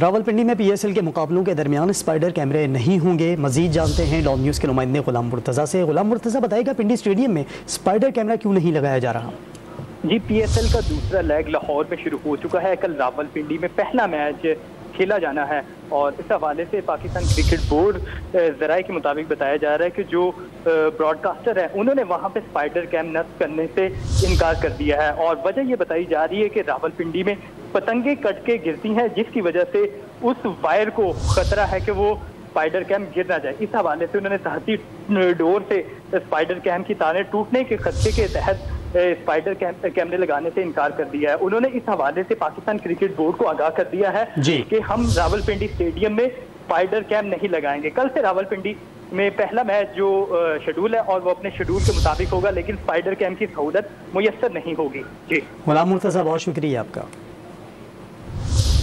रावलपिंडी में PSL के मुकाबलों के दरमियान स्पाइडर कैमरे नहीं होंगे। मजीद जानते हैं डॉन न्यूज़ के नुमाइंदे गुलाम मुर्तज़ा से। गुलाम मुर्तज़ा, बताएगा पिंडी स्टेडियम में स्पाइडर कैमरा क्यों नहीं लगाया जा रहा? जी, PSL का दूसरा लेग लाहौर में शुरू हो चुका है। कल रावलपिंडी में पहला मैच खेला जाना है और इस हवाले से पाकिस्तान क्रिकेट बोर्ड ज़राए के मुताबिक बताया जा रहा है कि जो ब्रॉडकास्टर है उन्होंने वहां पे स्पाइडर कैम नस्ब करने से इनकार कर दिया है और वजह ये बताई जा रही है कि रावलपिंडी में पतंगे कट के गिरती हैं, जिसकी वजह से उस वायर को खतरा है कि वो स्पाइडर कैम गिर ना जाए। इस हवाले से उन्होंने तहती डोर से स्पाइडर कैम की तारें टूटने के खदशे के तहत स्पाइडर कैमरे लगाने से इनकार कर दिया है। उन्होंने इस हवाले से पाकिस्तान क्रिकेट बोर्ड को आगाह कर दिया है कि हम रावलपिंडी स्टेडियम में स्पाइडर कैम नहीं लगाएंगे। कल से रावलपिंडी में पहला मैच जो शेड्यूल है और वो अपने शेड्यूल के मुताबिक होगा, लेकिन स्पाइडर कैम की सहूलत मुयस्सर नहीं होगी। जी, गुलाम मुर्तज़ा, बहुत शुक्रिया आपका।